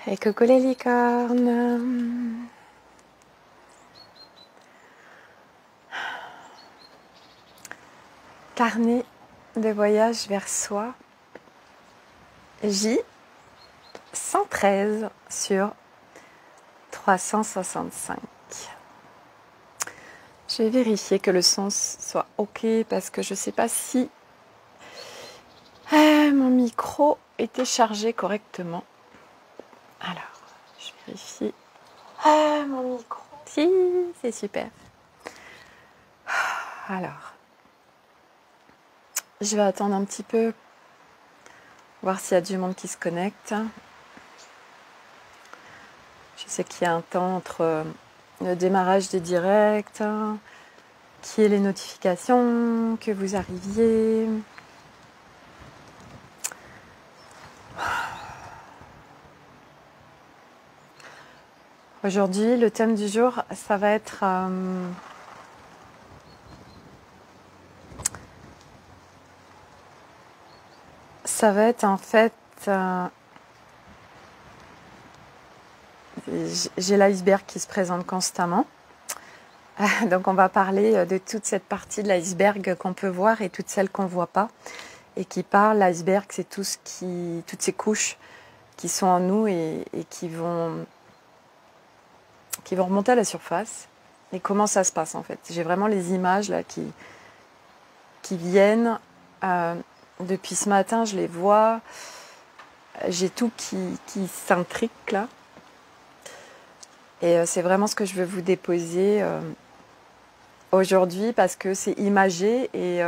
Et coucou les licornes. Carnet de voyage vers soi. J113 sur 365. Je vais vérifier que le son soit ok parce que je ne sais pas si mon micro était chargé correctement. Alors, je vérifie. Mon micro. Si, c'est super. Alors, je vais attendre un petit peu, voir s'il y a du monde qui se connecte. Je sais qu'il y a un temps entre le démarrage des directs, qu'il y ait les notifications, que vous arriviez. Aujourd'hui, le thème du jour, ça va être en fait, j'ai l'iceberg qui se présente constamment. Donc on va parler de toute cette partie de l'iceberg qu'on peut voir et toutes celles qu'on ne voit pas. Et qui parle, l'iceberg, c'est toutes ces couches qui sont en nous et qui vont remonter à la surface. Et comment ça se passe en fait. J'ai vraiment les images là qui viennent. Depuis ce matin, je les vois. J'ai tout qui s'intrique là. Et c'est vraiment ce que je veux vous déposer aujourd'hui parce que c'est imagé et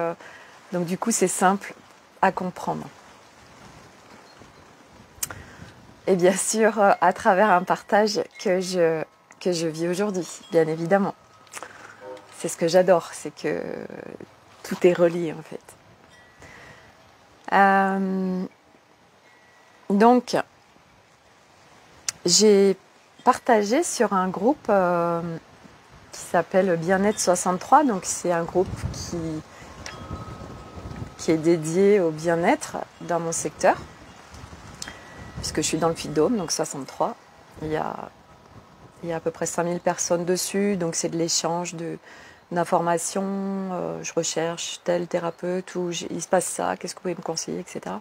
donc du coup c'est simple à comprendre. Et bien sûr à travers un partage que je vis aujourd'hui, bien évidemment. C'est ce que j'adore, c'est que tout est relié en fait. Donc, j'ai partagé sur un groupe qui s'appelle Bien-être 63. Donc, c'est un groupe qui est dédié au bien-être dans mon secteur, puisque je suis dans le Puy-de-Dôme, donc 63. Il y a à peu près 5000 personnes dessus, donc c'est de l'échange d'informations, je recherche tel thérapeute, ou il se passe ça, qu'est-ce que vous pouvez me conseiller, etc.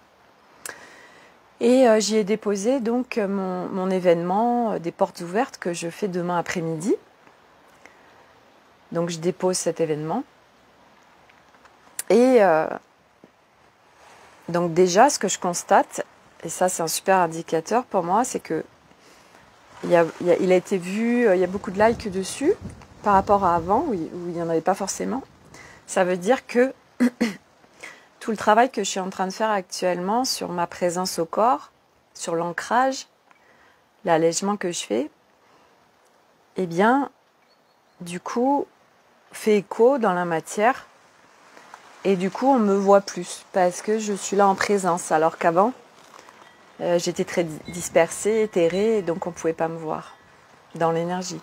Et j'y ai déposé donc mon événement des portes ouvertes que je fais demain après-midi. Donc je dépose cet événement. Et donc déjà, ce que je constate, et ça c'est un super indicateur pour moi, c'est que il a été vu, il y a beaucoup de likes dessus par rapport à avant où il n'y en avait pas forcément. Ça veut dire que tout le travail que je suis en train de faire actuellement sur ma présence au corps, sur l'ancrage, l'allègement que je fais, eh bien, du coup, fait écho dans la matière. Et du coup, on me voit plus parce que je suis là en présence. Alors qu'avant, j'étais très dispersée, éthérée, et donc on ne pouvait pas me voir dans l'énergie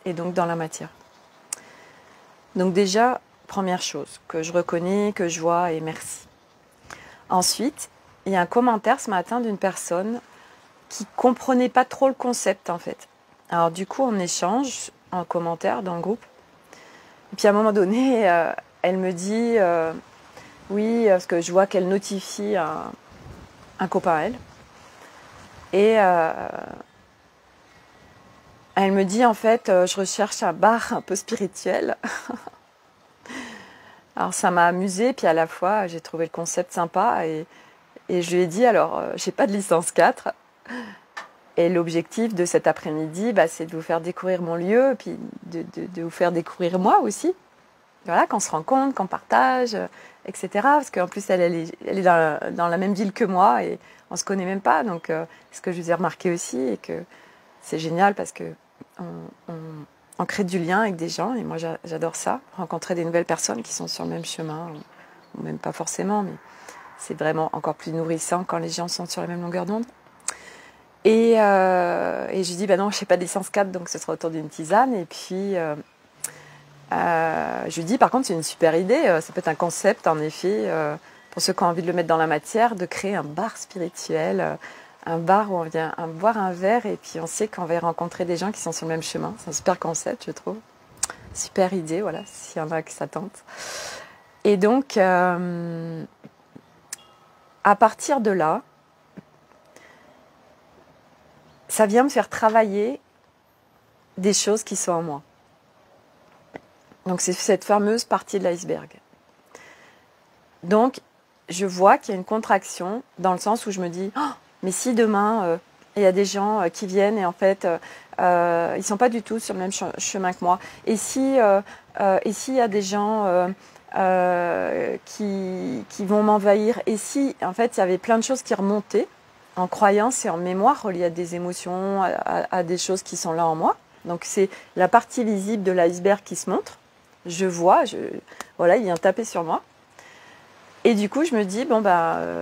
et donc dans la matière. Donc déjà, première chose que je reconnais, que je vois et merci. Ensuite, il y a un commentaire ce matin d'une personne qui comprenait pas trop le concept en fait. Alors du coup, on échange en commentaire dans le groupe. Et puis à un moment donné, elle me dit oui, parce que je vois qu'elle notifie un copain à elle. Et elle me dit en fait, je recherche un bar un peu spirituel. Alors ça m'a amusée, puis à la fois j'ai trouvé le concept sympa et je lui ai dit alors j'ai pas de licence 4 et l'objectif de cet après-midi c'est de vous faire découvrir mon lieu, puis de vous faire découvrir moi aussi. Voilà, qu'on se rencontre, qu'on partage, etc. Parce qu'en plus elle est dans la même ville que moi et on se connaît même pas. Donc ce que je vous ai remarqué aussi et que c'est génial parce que on crée du lien avec des gens et moi j'adore ça, rencontrer des nouvelles personnes qui sont sur le même chemin, ou même pas forcément, mais c'est vraiment encore plus nourrissant quand les gens sont sur la même longueur d'onde. Et je dis non, je n'ai pas de licence 4, donc ce sera autour d'une tisane. Et puis je lui dis par contre c'est une super idée, ça peut être un concept en effet, pour ceux qui ont envie de le mettre dans la matière, de créer un bar spirituel un bar où on vient boire un verre et puis on sait qu'on va y rencontrer des gens qui sont sur le même chemin. C'est un super concept, je trouve. Super idée, voilà, s'il y en a qui s'attendent. Et donc, à partir de là, ça vient me faire travailler des choses qui sont en moi. Donc, c'est cette fameuse partie de l'iceberg. Donc, je vois qu'il y a une contraction dans le sens où je me dis, oh, mais si demain, il y a des gens qui viennent et en fait, ils ne sont pas du tout sur le même chemin que moi. Et si, s'il y a des gens qui vont m'envahir, et si, en fait, il y avait plein de choses qui remontaient en croyance et en mémoire reliées à des émotions, à des choses qui sont là en moi. Donc, c'est la partie visible de l'iceberg qui se montre. Je vois, voilà, il vient taper sur moi. Et du coup, je me dis, bon,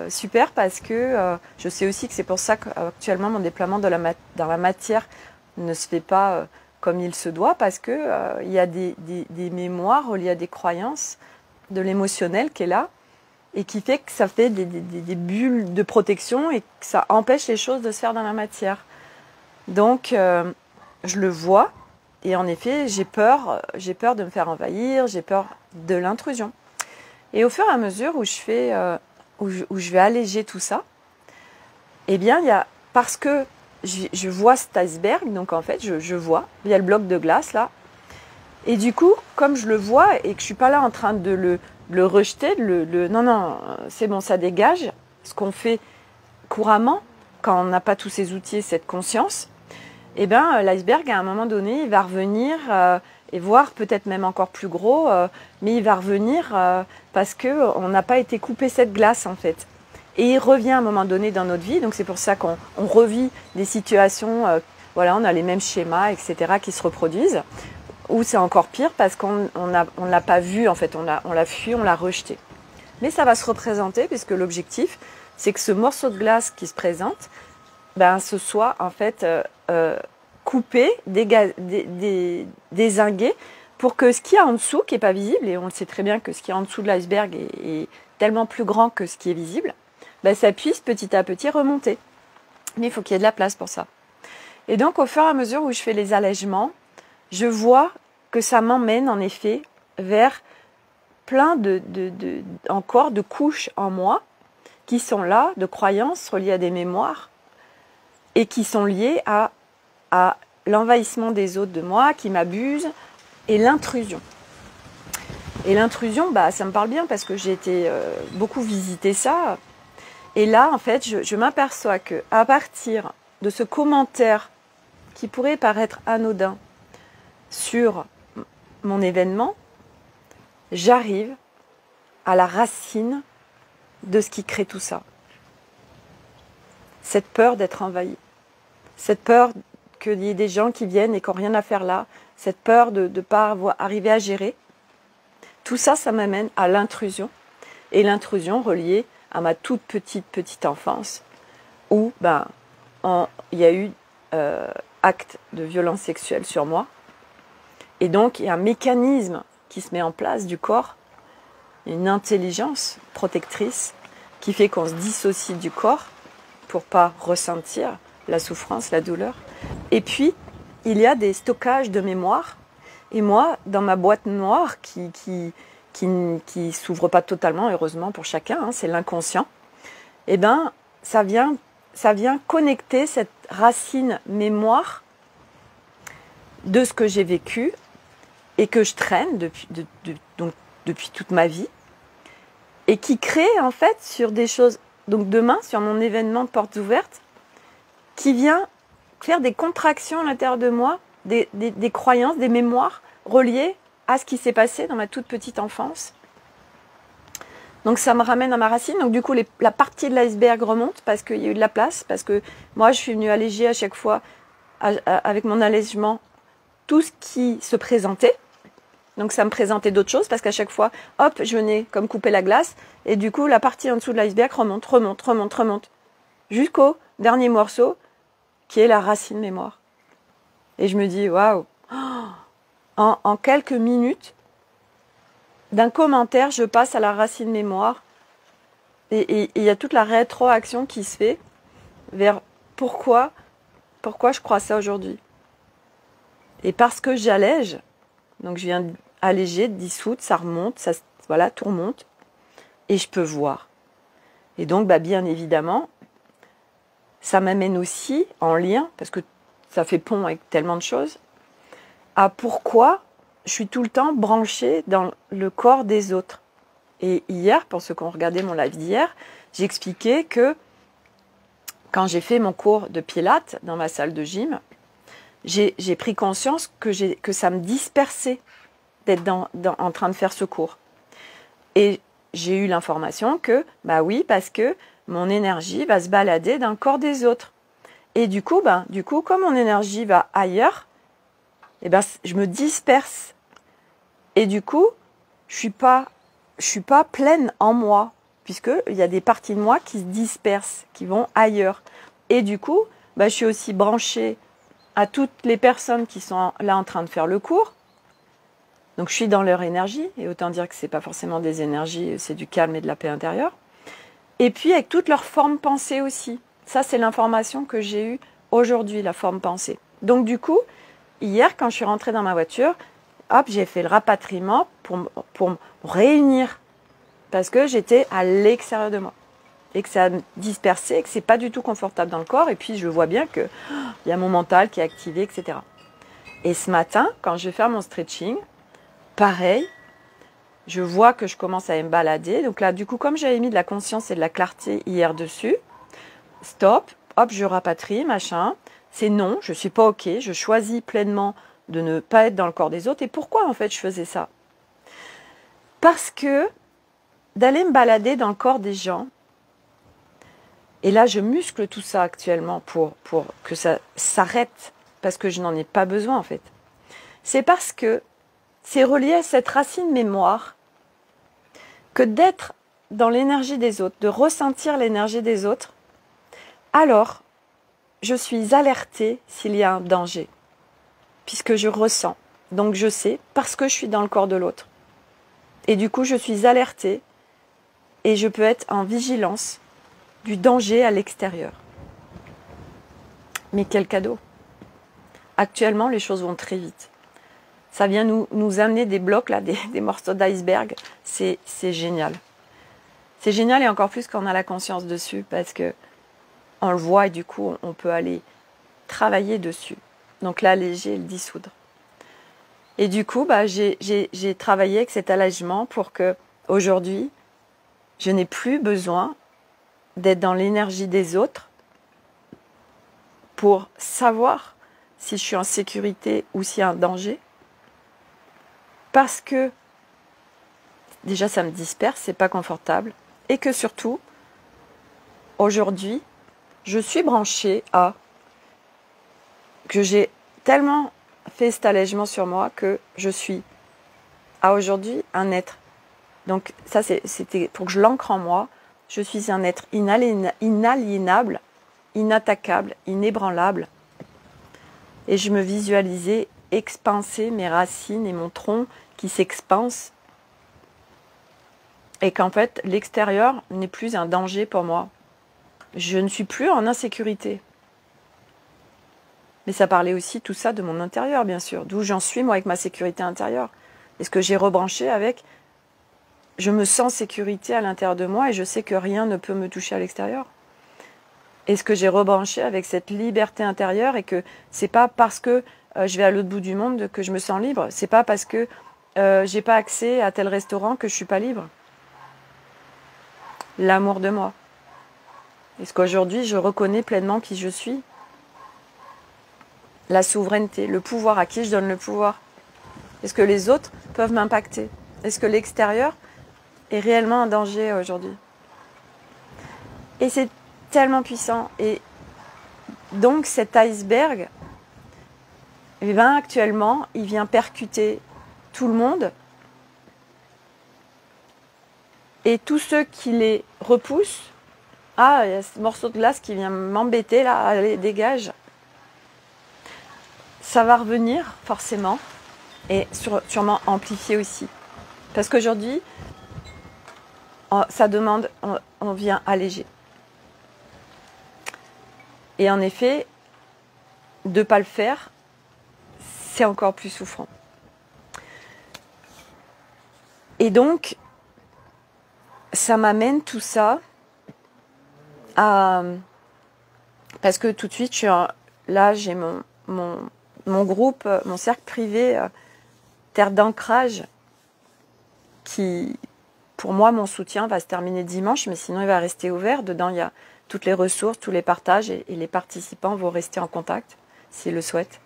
super, parce que je sais aussi que c'est pour ça qu'actuellement, mon déploiement dans la matière ne se fait pas comme il se doit, parce que il y a des mémoires reliées à des croyances, de l'émotionnel qui est là, et qui fait que ça fait des bulles de protection et que ça empêche les choses de se faire dans la matière. Donc, je le vois, et en effet, j'ai peur de me faire envahir, j'ai peur de l'intrusion. Et au fur et à mesure où je vais alléger tout ça, eh bien, parce que je vois cet iceberg, donc en fait, je vois, il y a le bloc de glace là, et du coup, comme je le vois et que je ne suis pas là en train de le rejeter, non, c'est bon, ça dégage, ce qu'on fait couramment quand on n'a pas tous ces outils et cette conscience, eh bien, l'iceberg, à un moment donné, il va revenir et voire peut-être même encore plus gros, mais il va revenir parce qu'on n'a pas été coupé cette glace en fait. Et il revient à un moment donné dans notre vie, donc c'est pour ça qu'on revit des situations, voilà, on a les mêmes schémas, etc., qui se reproduisent, ou c'est encore pire parce qu'on ne l'a pas vu en fait, on l'a fui, on l'a rejeté. Mais ça va se représenter puisque l'objectif, c'est que ce morceau de glace qui se présente, ce soit en fait coupé, dézingué, pour que ce qu'il y a en dessous, qui n'est pas visible, et on le sait très bien que ce qui est en dessous de l'iceberg est tellement plus grand que ce qui est visible, ça puisse petit à petit remonter. Mais il faut qu'il y ait de la place pour ça. Et donc au fur et à mesure où je fais les allègements, je vois que ça m'emmène en effet vers plein encore de couches en moi qui sont là, de croyances reliées à des mémoires, et qui sont liées à l'envahissement des autres de moi, qui m'abusent, et l'intrusion. Et l'intrusion, ça me parle bien parce que j'ai été beaucoup visiter ça. Et là, en fait, je m'aperçois que à partir de ce commentaire qui pourrait paraître anodin sur mon événement, j'arrive à la racine de ce qui crée tout ça. Cette peur d'être envahi. Cette peur qu'il y ait des gens qui viennent et qui n'ont rien à faire là. Cette peur de ne pas arriver à gérer. Tout ça, ça m'amène à l'intrusion. Et l'intrusion reliée à ma toute petite enfance où il y a eu acte de violence sexuelle sur moi. Et donc, il y a un mécanisme qui se met en place du corps, une intelligence protectrice qui fait qu'on se dissocie du corps pour pas ressentir la souffrance, la douleur. Et puis, il y a des stockages de mémoire. Et moi, dans ma boîte noire qui s'ouvre pas totalement, heureusement pour chacun, c'est l'inconscient, ça vient connecter cette racine mémoire de ce que j'ai vécu et que je traîne depuis toute ma vie et qui crée en fait sur des choses, donc demain, sur mon événement de portes ouvertes, qui vient faire des contractions à l'intérieur de moi, des croyances, des mémoires reliées à ce qui s'est passé dans ma toute petite enfance. Donc ça me ramène à ma racine. Donc du coup, la partie de l'iceberg remonte parce qu'il y a eu de la place, parce que moi, je suis venue alléger à chaque fois, avec mon allègement, tout ce qui se présentait. Donc ça me présentait d'autres choses parce qu'à chaque fois, hop, je venais comme couper la glace. Et du coup, la partie en dessous de l'iceberg remonte. Jusqu'au dernier morceau qui est la racine mémoire. Et je me dis, waouh, en quelques minutes, d'un commentaire, je passe à la racine mémoire. Et il y a toute la rétroaction qui se fait vers pourquoi je crois ça aujourd'hui. Et parce que j'allège, donc je viens alléger, dissoudre, ça remonte, ça, voilà, tout remonte, et je peux voir. Et donc, bien évidemment, ça m'amène aussi en lien, parce que ça fait pont avec tellement de choses, à pourquoi je suis tout le temps branchée dans le corps des autres. Et hier, pour ceux qui ont regardé mon live d'hier, j'expliquais que quand j'ai fait mon cours de pilates dans ma salle de gym, j'ai pris conscience que ça me dispersait d'être en train de faire ce cours. Et j'ai eu l'information que, oui, parce que mon énergie va se balader dans le corps des autres. Et du coup, comme mon énergie va ailleurs, je me disperse. Et du coup, je suis pas pleine en moi, puisqu'il y a des parties de moi qui se dispersent, qui vont ailleurs. Et du coup, je suis aussi branchée à toutes les personnes qui sont là en train de faire le cours. Donc je suis dans leur énergie, et autant dire que ce n'est pas forcément des énergies, c'est du calme et de la paix intérieure. Et puis avec toutes leurs formes pensées aussi. Ça, c'est l'information que j'ai eue aujourd'hui, la forme pensée. Donc du coup, hier, quand je suis rentrée dans ma voiture, hop, j'ai fait le rapatriement pour me réunir. Parce que j'étais à l'extérieur de moi. Et que ça a dispersé, et que c'est pas du tout confortable dans le corps. Et puis je vois bien qu'il y a mon mental qui est activé, etc. Et ce matin, quand je vais faire mon stretching, pareil, je vois que je commence à me balader. Donc là, du coup, comme j'avais mis de la conscience et de la clarté hier dessus, stop, hop, je rapatrie, machin. C'est non, je suis pas OK. Je choisis pleinement de ne pas être dans le corps des autres. Et pourquoi, en fait, je faisais ça? Parce que d'aller me balader dans le corps des gens, et là, je muscle tout ça actuellement pour que ça s'arrête, parce que je n'en ai pas besoin, en fait. C'est parce que c'est relié à cette racine mémoire que d'être dans l'énergie des autres, de ressentir l'énergie des autres, alors je suis alertée s'il y a un danger, puisque je ressens. Donc je sais, parce que je suis dans le corps de l'autre. Et du coup, je suis alertée et je peux être en vigilance du danger à l'extérieur. Mais quel cadeau! Actuellement, les choses vont très vite. Ça vient nous amener des blocs, là, des morceaux d'iceberg. C'est génial. C'est génial, et encore plus quand on a la conscience dessus, parce que on le voit et du coup, on peut aller travailler dessus. Donc l'alléger et le dissoudre. Et du coup, j'ai travaillé avec cet allègement pour que aujourd'hui, je n'ai plus besoin d'être dans l'énergie des autres pour savoir si je suis en sécurité ou s'il y a un danger. Parce que déjà ça me disperse, c'est pas confortable. Et que surtout, aujourd'hui, je suis branchée que j'ai tellement fait cet allègement sur moi que je suis à aujourd'hui un être. Donc ça, c'était pour que je l'ancre en moi. Je suis un être inaliénable, inattaquable, inébranlable. Et je me visualisais expanser mes racines et mon tronc qui s'expanse. Et qu'en fait, l'extérieur n'est plus un danger pour moi. Je ne suis plus en insécurité. Mais ça parlait aussi tout ça de mon intérieur, bien sûr. D'où j'en suis, moi, avec ma sécurité intérieure. Est-ce que j'ai rebranché avec... Je me sens sécurité à l'intérieur de moi et je sais que rien ne peut me toucher à l'extérieur. Est-ce que j'ai rebranché avec cette liberté intérieure et que c'est pas parce que je vais à l'autre bout du monde que je me sens libre. C'est pas parce que j'ai pas accès à tel restaurant que je suis pas libre. L'amour de moi. Est-ce qu'aujourd'hui je reconnais pleinement qui je suis? La souveraineté, le pouvoir, à qui je donne le pouvoir? Est-ce que les autres peuvent m'impacter? Est-ce que l'extérieur est réellement un danger aujourd'hui? Et c'est tellement puissant. Et donc cet iceberg, actuellement, il vient percuter tout le monde. Et tous ceux qui les repoussent, il y a ce morceau de glace qui vient m'embêter là, allez, dégage. Ça va revenir forcément et sûrement amplifier aussi. Parce qu'aujourd'hui, ça demande, on vient alléger. Et en effet, de ne pas le faire, c'est encore plus souffrant. Et donc, ça m'amène tout ça à... Parce que tout de suite, là, j'ai mon groupe, mon cercle privé, Terre d'ancrage, qui, pour moi, mon soutien va se terminer dimanche, mais sinon, il va rester ouvert. Dedans, il y a toutes les ressources, tous les partages, et les participants vont rester en contact, s'ils le souhaitent.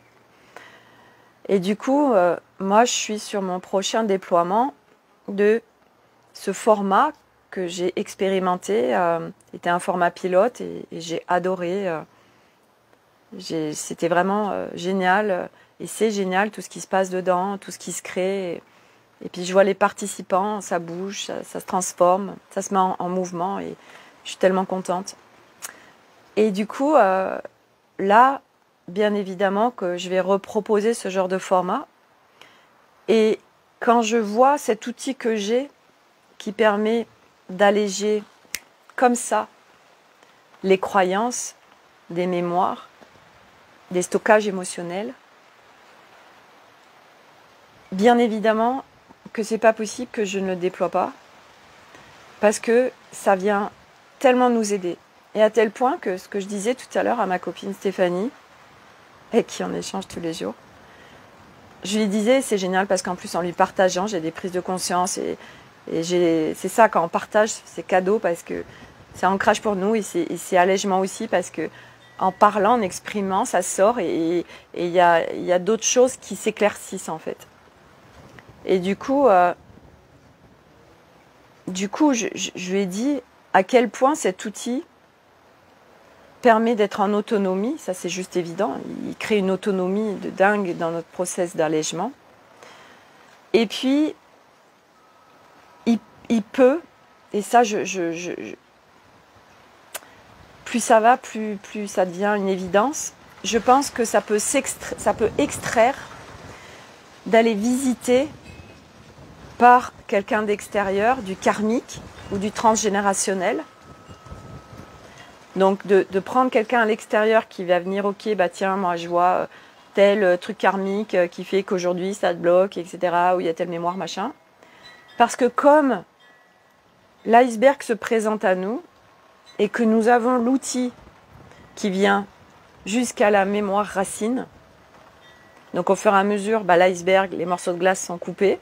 Et du coup, moi, je suis sur mon prochain déploiement de ce format que j'ai expérimenté. C'était un format pilote et j'ai adoré. C'était vraiment génial. Et c'est génial tout ce qui se passe dedans, tout ce qui se crée. Et puis je vois les participants, ça bouge, ça se transforme, ça se met en mouvement et je suis tellement contente. Et du coup, là, bien évidemment que je vais reproposer ce genre de format. Et quand je vois cet outil que j'ai qui permet d'alléger comme ça les croyances, des mémoires, des stockages émotionnels, bien évidemment que c'est pas possible que je ne le déploie pas parce que ça vient tellement nous aider. Et à tel point que ce que je disais tout à l'heure à ma copine Stéphanie, et qui en échange tous les jours, je lui disais c'est génial parce qu'en plus en lui partageant j'ai des prises de conscience et c'est ça, quand on partage c'est cadeau parce que c'est ancrage pour nous et c'est allègement aussi parce que en parlant, en exprimant, ça sort et il y a d'autres choses qui s'éclaircissent en fait. Et du coup je lui ai dit à quel point cet outil permet d'être en autonomie, ça c'est juste évident, il crée une autonomie de dingue dans notre process d'allègement. Et puis, il peut, et ça plus ça va, plus ça devient une évidence, je pense que ça peut extraire d'aller visiter par quelqu'un d'extérieur, du karmique ou du transgénérationnel. Donc de prendre quelqu'un à l'extérieur qui va venir, ok, bah tiens, moi je vois tel truc karmique qui fait qu'aujourd'hui ça te bloque, etc., où il y a telle mémoire, machin. Parce que comme l'iceberg se présente à nous et que nous avons l'outil qui vient jusqu'à la mémoire racine, donc au fur et à mesure, bah, l'iceberg, les morceaux de glace sont coupés.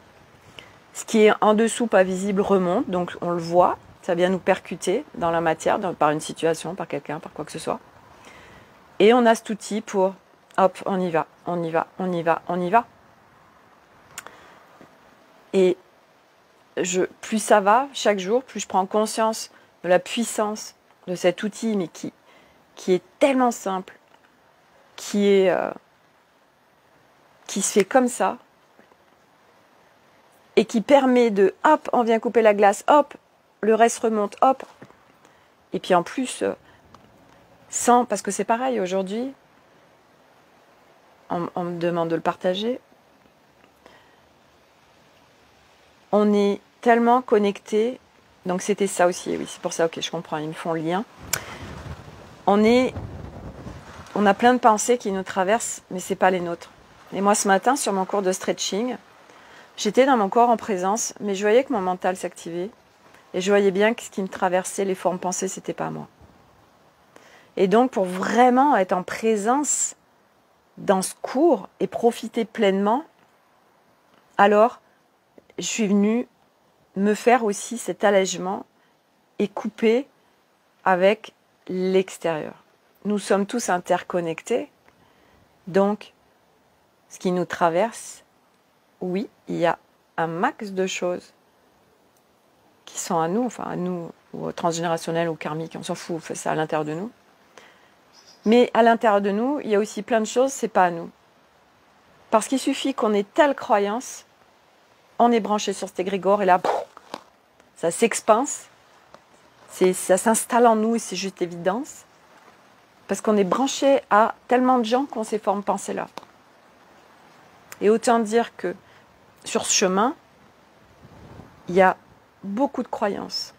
Ce qui est en dessous, pas visible, remonte, donc on le voit. Ça vient nous percuter dans la matière, par une situation, par quelqu'un, par quoi que ce soit. Et on a cet outil pour, hop, on y va, on y va, on y va, on y va. Et plus ça va, chaque jour, plus je prends conscience de la puissance de cet outil, mais qui est tellement simple, qui se fait comme ça, et qui permet de, hop, on vient couper la glace, hop, le reste remonte, hop. Et puis en plus, parce que c'est pareil, aujourd'hui, on me demande de le partager, on est tellement connectés, donc c'était ça aussi, oui, c'est pour ça, ok, je comprends, ils me font le lien. On a plein de pensées qui nous traversent, mais c'est pas les nôtres. Et moi, ce matin, sur mon cours de stretching, j'étais dans mon corps en présence, mais je voyais que mon mental s'activait. Et je voyais bien que ce qui me traversait, les formes pensées, c'était pas moi. Et donc, pour vraiment être en présence dans ce cours et profiter pleinement, alors, je suis venue me faire aussi cet allègement et couper avec l'extérieur. Nous sommes tous interconnectés, donc, ce qui nous traverse, oui, il y a un max de choses qui sont à nous, enfin à nous, ou transgénérationnels ou karmiques, on s'en fout, on fait ça à l'intérieur de nous. Mais à l'intérieur de nous, il y a aussi plein de choses, c'est pas à nous. Parce qu'il suffit qu'on ait telle croyance, on est branché sur cet égrégore et là, ça s'expanse, ça s'installe en nous et c'est juste évidence. Parce qu'on est branché à tellement de gens qu'on ces formes pensées-là. Et autant dire que sur ce chemin, il y a beaucoup de croyances.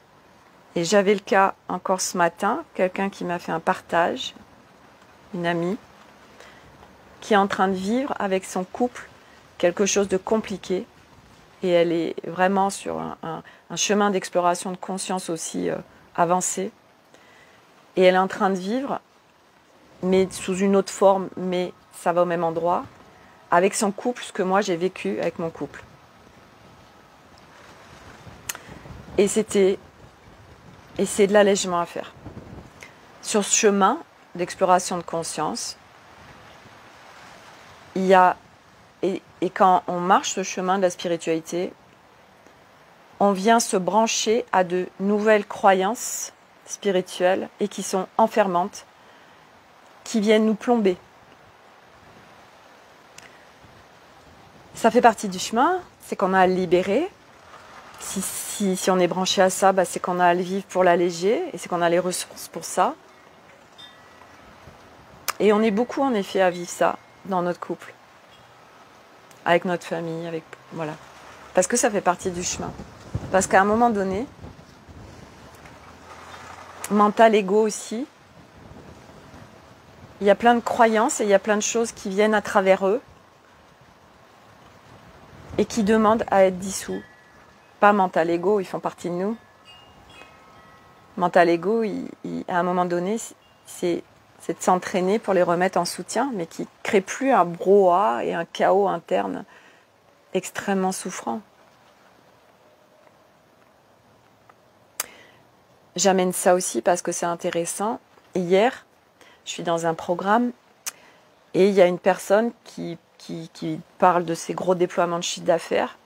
Et j'avais le cas encore ce matin, quelqu'un qui m'a fait un partage une amie, qui est en train de vivre avec son couple quelque chose de compliqué. Et elle est vraiment sur un chemin d'exploration de conscience aussi avancé. Et elle est en train de vivre, mais sous une autre forme, mais ça va au même endroit, avec son couple, ce que moi j'ai vécu avec mon couple. Et c'est de l'allègement à faire. Sur ce chemin d'exploration de conscience, il y a, et quand on marche ce chemin de la spiritualité, on vient se brancher à de nouvelles croyances spirituelles et qui sont enfermantes, qui viennent nous plomber. Ça fait partie du chemin, c'est qu'on a à le libérer. Si on est branché à ça, c'est qu'on a à le vivre pour l'alléger et c'est qu'on a les ressources pour ça. Et on est beaucoup en effet à vivre ça dans notre couple, avec notre famille, voilà. Parce que ça fait partie du chemin. Parce qu'à un moment donné, mental, ego aussi, il y a plein de croyances et il y a plein de choses qui viennent à travers eux et qui demandent à être dissous. Pas mental, ego, ils font partie de nous. Mental, ego, à un moment donné, c'est de s'entraîner pour les remettre en soutien, mais qui ne crée plus un brouhaha et un chaos interne extrêmement souffrant. J'amène ça aussi parce que c'est intéressant. Hier, je suis dans un programme et il y a une personne qui parle de ses gros déploiements de chiffre d'affaires.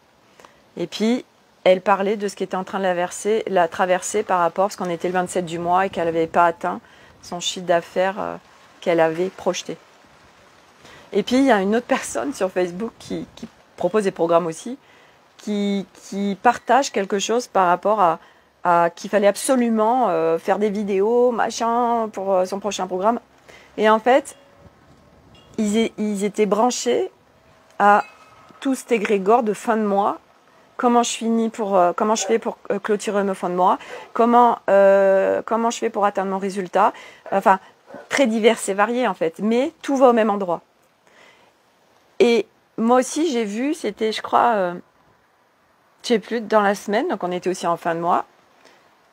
Et puis, elle parlait de ce qui était en train de la traverser par rapport, parce qu'on était le 27 du mois et qu'elle n'avait pas atteint son chiffre d'affaires qu'elle avait projeté. Et puis, il y a une autre personne sur Facebook qui propose des programmes aussi, qui partage quelque chose par rapport à qu'il fallait absolument faire des vidéos, machin, pour son prochain programme. Et en fait, ils étaient branchés à tout cet égrégore de fin de mois. Comment je fais pour clôturer mon fin de mois, comment je fais pour atteindre mon résultat. Enfin, très divers et varié en fait, mais tout va au même endroit. Et moi aussi, j'ai vu, c'était, je crois, je sais plus, dans la semaine, donc on était aussi en fin de mois,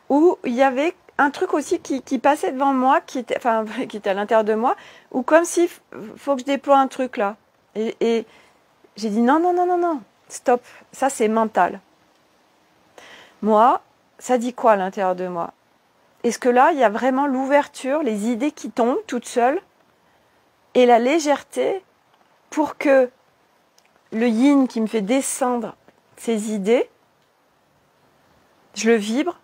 où il y avait un truc aussi qui passait devant moi, qui était à l'intérieur de moi, ou comme s'il faut que je déploie un truc là. Et j'ai dit non, stop, ça c'est mental. Moi, ça dit quoi à l'intérieur de moi? Est-ce que là, il y a vraiment l'ouverture, les idées qui tombent toutes seules, et la légèreté pour que le yin qui me fait descendre ces idées, je le vibre,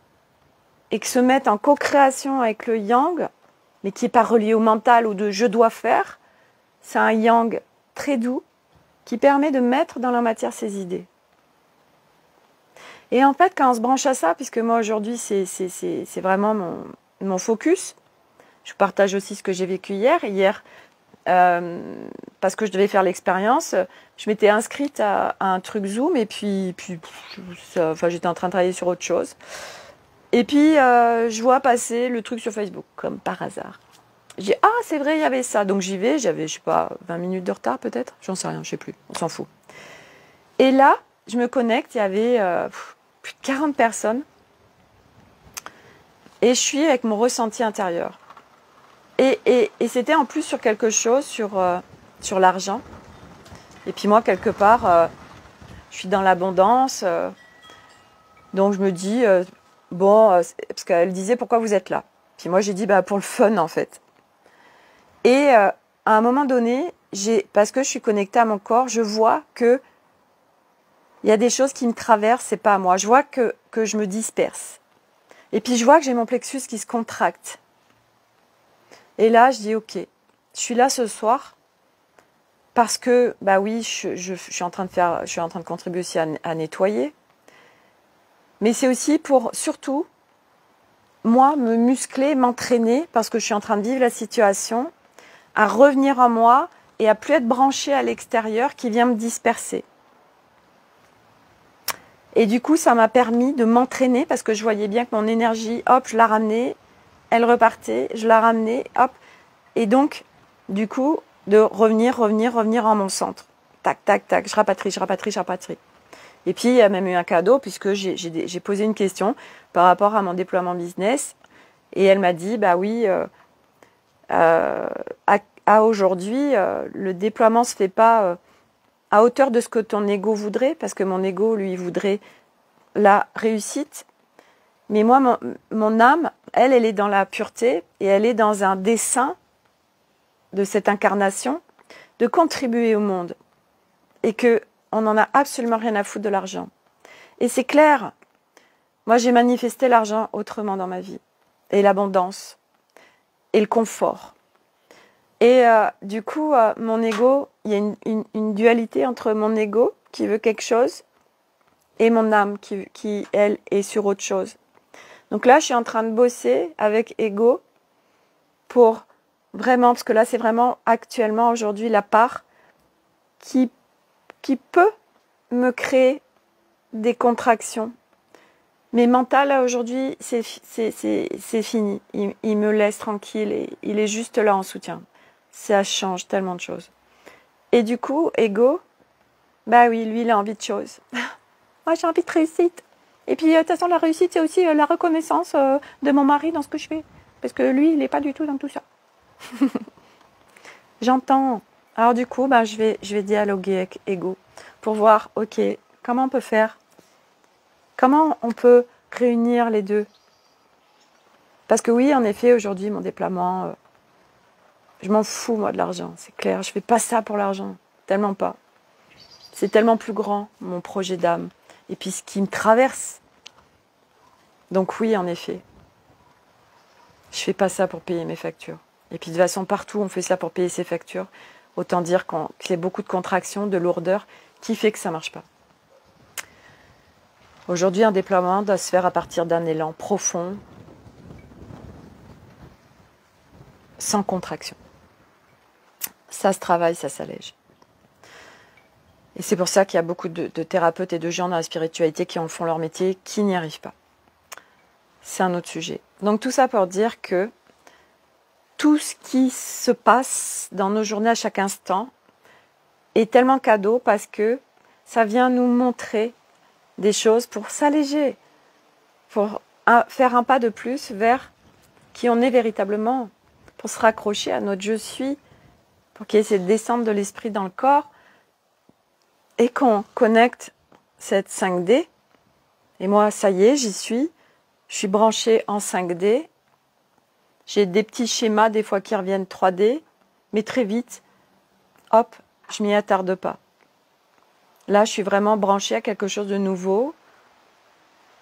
et que se mette en co-création avec le yang, mais qui n'est pas relié au mental ou de je dois faire, c'est un yang très doux qui permet de mettre dans la matière ses idées. Et en fait, quand on se branche à ça, puisque moi aujourd'hui c'est vraiment mon focus, je partage aussi ce que j'ai vécu hier, parce que je devais faire l'expérience, je m'étais inscrite à un truc Zoom et puis j'étais en train de travailler sur autre chose. Et puis, je vois passer le truc sur Facebook, comme par hasard. Je dis, ah, c'est vrai, il y avait ça. Donc, j'y vais, j'avais, je sais pas, 20 minutes de retard peut-être. J'en sais rien, je sais plus, on s'en fout. Et là, je me connecte, il y avait plus de 40 personnes. Et je suis avec mon ressenti intérieur. Et c'était en plus sur quelque chose, sur l'argent. Et puis moi, quelque part, je suis dans l'abondance. Donc, je me dis... parce qu'elle disait pourquoi vous êtes là. Puis moi j'ai dit pour le fun en fait. Et à un moment donné, parce que je suis connectée à mon corps, je vois que il y a des choses qui me traversent, c'est pas à moi. Je vois que je me disperse. Et puis je vois que j'ai mon plexus qui se contracte. Et là je dis ok, je suis là ce soir parce que oui, je suis en train de contribuer aussi à nettoyer. Mais c'est aussi pour, surtout, moi, me muscler, m'entraîner, parce que je suis en train de vivre la situation, à revenir en moi et à plus être branchée à l'extérieur qui vient me disperser. Et du coup, ça m'a permis de m'entraîner, parce que je voyais bien que mon énergie, hop, je la ramenais, elle repartait, je la ramenais, hop. Et donc, du coup, de revenir en mon centre. Tac, tac, tac, je rapatrie. Et puis, il y a même eu un cadeau, puisque j'ai posé une question par rapport à mon déploiement business. Et elle m'a dit, bah oui, à aujourd'hui, le déploiement se fait pas à hauteur de ce que ton ego voudrait, parce que mon ego, lui, voudrait la réussite. Mais moi, mon âme, elle est dans la pureté et elle est dans un dessein de cette incarnation de contribuer au monde. Et qu'on n'en a absolument rien à foutre de l'argent. Et c'est clair, moi j'ai manifesté l'argent autrement dans ma vie. Et l'abondance. Et le confort. Et du coup, mon ego, il y a une dualité entre mon ego qui veut quelque chose et mon âme qui, elle, est sur autre chose. Donc là, je suis en train de bosser avec ego pour vraiment, parce que là, c'est vraiment actuellement, aujourd'hui, la part qui peut me créer des contractions. Mais mental, là, aujourd'hui, c'est fini. Il me laisse tranquille et il est juste là en soutien. Ça change tellement de choses. Et du coup, ego, bah oui, lui, il a envie de choses. Moi, j'ai envie de réussite. Et puis, de toute façon, la réussite, c'est aussi la reconnaissance de mon mari dans ce que je fais. Parce que lui, il n'est pas du tout dans tout ça. J'entends. Alors du coup, bah, je vais dialoguer avec ego pour voir, ok, comment on peut faire? Comment on peut réunir les deux? Parce que oui, en effet, aujourd'hui, mon déploiement, je m'en fous, moi, de l'argent. C'est clair, je fais pas ça pour l'argent. Tellement pas. C'est tellement plus grand, mon projet d'âme. Et puis, ce qui me traverse. Donc oui, en effet. Je fais pas ça pour payer mes factures. Et puis, de toute façon, partout, on fait ça pour payer ses factures. Autant dire qu'il y a beaucoup de contractions, de lourdeur, qui fait que ça marche pas. Aujourd'hui, un déploiement doit se faire à partir d'un élan profond, sans contraction. Ça se travaille, ça s'allège. Et c'est pour ça qu'il y a beaucoup de thérapeutes et de gens dans la spiritualité qui en font leur métier, qui n'y arrivent pas. C'est un autre sujet. Donc tout ça pour dire que tout ce qui se passe dans nos journées à chaque instant est tellement cadeau parce que ça vient nous montrer des choses pour s'alléger, pour faire un pas de plus vers qui on est véritablement, pour se raccrocher à notre je suis, pour qu'il y ait cette descente de l'esprit dans le corps et qu'on connecte cette 5D. Et moi, ça y est, j'y suis. Je suis branchée en 5D. J'ai des petits schémas des fois qui reviennent 3D, mais très vite, hop, je m'y attarde pas. Là, je suis vraiment branchée à quelque chose de nouveau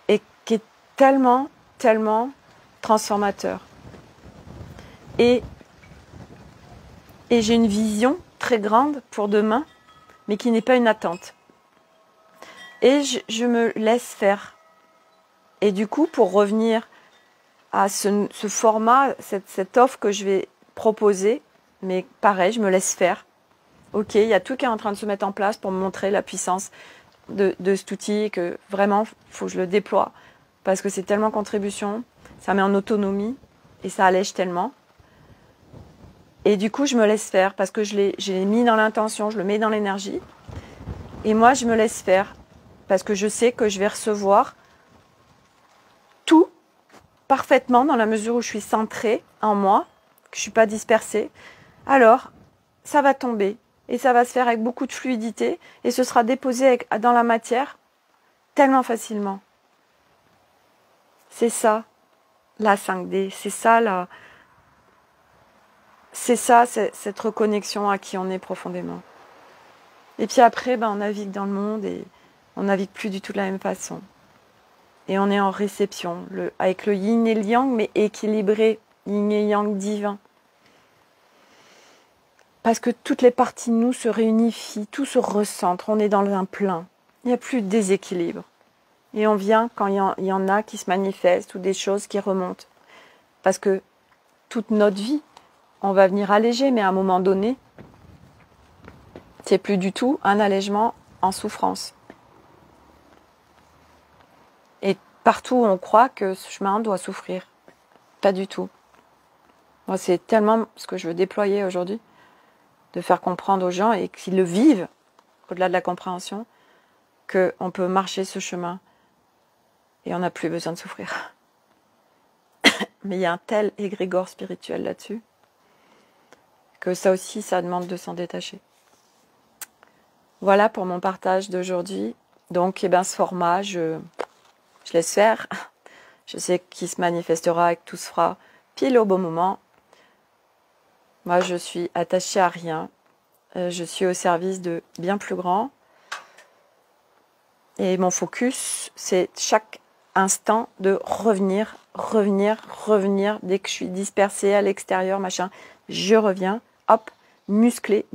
et qui est tellement, tellement transformateur. Et j'ai une vision très grande pour demain, mais qui n'est pas une attente. Et je me laisse faire. Et du coup, pour revenir à ce format, cette offre que je vais proposer, mais pareil, je me laisse faire. Ok, il y a tout qui est en train de se mettre en place pour me montrer la puissance de cet outil et que vraiment, il faut que je le déploie parce que c'est tellement contribution, ça met en autonomie et ça allège tellement. Et du coup, je me laisse faire parce que je l'ai mis dans l'intention, je le mets dans l'énergie. Et moi, je me laisse faire parce que je sais que je vais recevoir tout parfaitement dans la mesure où je suis centrée en moi, que je ne suis pas dispersée. Alors, ça va tomber. Et ça va se faire avec beaucoup de fluidité et ce sera déposé dans la matière tellement facilement. C'est ça, la 5D. C'est ça, cette reconnexion à qui on est profondément. Et puis après, on navigue dans le monde et on navigue plus du tout de la même façon. Et on est en réception, avec le yin et le yang, mais équilibré, yin et yang divin. Parce que toutes les parties de nous se réunifient, tout se recentre, on est dans un plein. Il n'y a plus de déséquilibre. Et on vient quand il y en a qui se manifestent ou des choses qui remontent. Parce que toute notre vie, on va venir alléger, mais à un moment donné, c'est plus du tout un allègement en souffrance. Et partout où on croit que ce chemin doit souffrir. Pas du tout. Moi, c'est tellement ce que je veux déployer aujourd'hui. de faire comprendre aux gens et qu'ils le vivent, au-delà de la compréhension, qu'on peut marcher ce chemin et on n'a plus besoin de souffrir. Mais il y a un tel égrégore spirituel là-dessus que ça aussi, ça demande de s'en détacher. Voilà pour mon partage d'aujourd'hui. Donc, ce format, je laisse faire. Je sais qu'il se manifestera et que tout se fera pile au bon moment. Moi, je suis attachée à rien. Je suis au service de bien plus grand. Et mon focus, c'est chaque instant de revenir. Dès que je suis dispersée à l'extérieur, machin, je reviens, hop, musclé,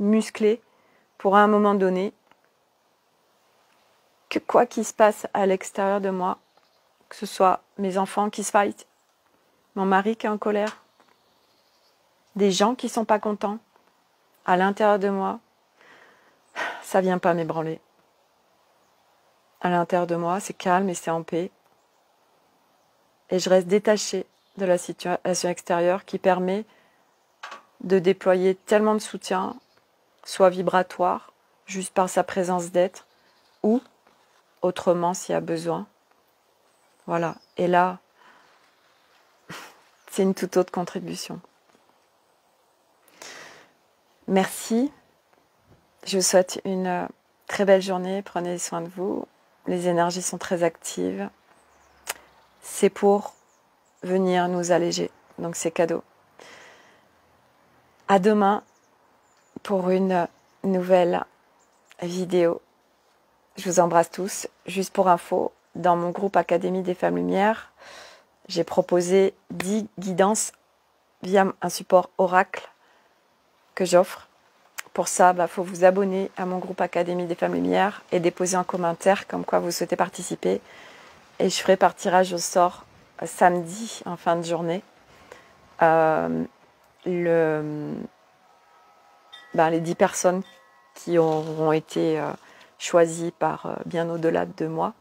pour à un moment donné, que quoi qu'il se passe à l'extérieur de moi, que ce soit mes enfants qui se fightent, mon mari qui est en colère, des gens qui sont pas contents, à l'intérieur de moi, ça vient pas m'ébranler. À l'intérieur de moi, c'est calme et c'est en paix. Et je reste détachée de la situation extérieure qui permet de déployer tellement de soutien, soit vibratoire, juste par sa présence d'être, ou autrement s'il y a besoin. Voilà. Et là, c'est une toute autre contribution. Merci. Je vous souhaite une très belle journée. Prenez soin de vous. Les énergies sont très actives. C'est pour venir nous alléger. Donc c'est cadeau. À demain pour une nouvelle vidéo. Je vous embrasse tous. Juste pour info, dans mon groupe Académie des Femmes Lumière, j'ai proposé 10 guidances via un support oracle que j'offre. Pour ça, faut vous abonner à mon groupe Académie des Femmes Lumière et déposer un commentaire comme quoi vous souhaitez participer. Et je ferai par tirage au sort samedi en fin de journée les 10 personnes qui auront été choisies par bien au-delà de moi,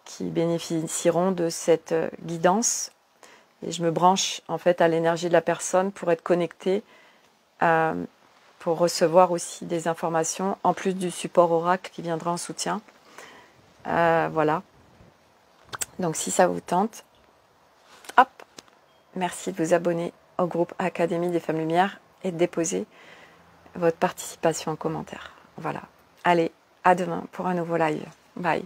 qui bénéficieront de cette guidance. Et je me branche en fait à l'énergie de la personne pour être connectée, pour recevoir aussi des informations, en plus du support oracle qui viendra en soutien. Voilà. Donc si ça vous tente, hop, merci de vous abonner au groupe Académie des Femmes Lumière et de déposer votre participation en commentaire. Voilà. Allez, à demain pour un nouveau live. Bye.